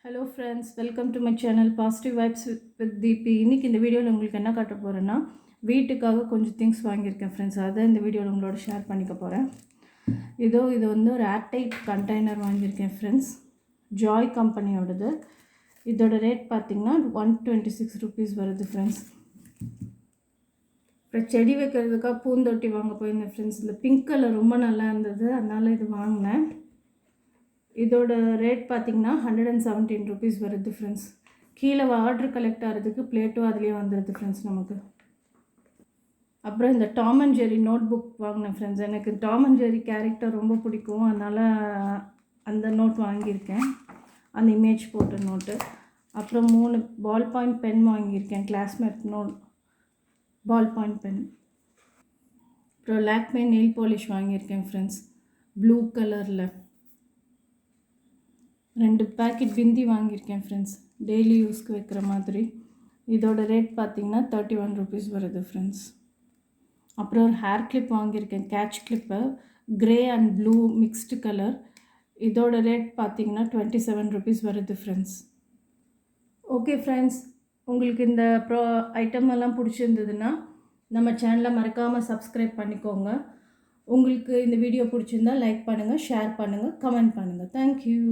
Hello friends, welcome to my channel positive vibes with Deepi. இன்றைக்கி இந்த வீடியோவில் உங்களுக்கு என்ன காட்ட போகிறேன்னா, வீட்டுக்காக கொஞ்சம் திங்ஸ் வாங்கியிருக்கேன் ஃப்ரெண்ட்ஸ். அதை இந்த வீடியோவில் உங்களோட ஷேர் பண்ணிக்க போகிறேன். இது வந்து ஒரு ஏர்டைட் கண்டெய்னர் வாங்கியிருக்கேன் ஃப்ரெண்ட்ஸ். ஜாய் கம்பெனியோடது. இதோட ரேட் பார்த்திங்கன்னா 126 rupees வருது ஃப்ரெண்ட்ஸ். அப்புறம் செடி வைக்கிறதுக்காக பூந்தொட்டி வாங்க போயிருந்தேன் ஃப்ரெண்ட்ஸ். இந்த பிங்க் கலர் ரொம்ப நல்லா இருந்தது, அதனால் இது வாங்கினேன். இதோட ரேட் பார்த்திங்கன்னா 117 rupees வருது ஃப்ரெண்ட்ஸ். கீழே ஆர்டர் கலெக்ட் ஆகிறதுக்கு பிளேட்டும் அதுலேயே வந்துடுது ஃப்ரெண்ட்ஸ் நமக்கு. அப்புறம் இந்த Tom and Jerry notebook வாங்கினேன் ஃப்ரெண்ட்ஸ். எனக்கு டாம் அண்ட் ஜெர்ரி கேரக்டர் ரொம்ப பிடிக்கும், அதனால் அந்த நோட் வாங்கியிருக்கேன், அந்த இமேஜ் போட்ட நோட்டு. அப்புறம் 3 பால் பாயிண்ட் பென் வாங்கியிருக்கேன், classmate note ball point pen. அப்புறம் லாக்மே நெயில் பாலிஷ் வாங்கியிருக்கேன் ஃப்ரெண்ட்ஸ், ப்ளூ கலரில். 2 பேக்கெட் பிந்தி வாங்கியிருக்கேன் ஃப்ரெண்ட்ஸ், டெய்லி யூஸ்க்கு வைக்கிற மாதிரி. இதோட ரேட் பார்த்திங்கன்னா 31 rupees வருது ஃப்ரெண்ட்ஸ். அப்புறம் ஒரு ஹேர் கிளிப் வாங்கியிருக்கேன், catch clip, grey and blue mixed colour. இதோட ரேட் பார்த்திங்கன்னா 27 rupees வருது ஃப்ரெண்ட்ஸ். ஓகே ஃப்ரெண்ட்ஸ், உங்களுக்கு இந்த ஐட்டம் எல்லாம் பிடிச்சிருந்ததுன்னா நம்ம சேனலை மறக்காமல் சப்ஸ்கிரைப் பண்ணிக்கோங்க. உங்களுக்கு இந்த வீடியோ பிடிச்சிருந்தா லைக் பண்ணுங்கள், ஷேர் பண்ணுங்கள், கமெண்ட் பண்ணுங்கள். தேங்க்யூ.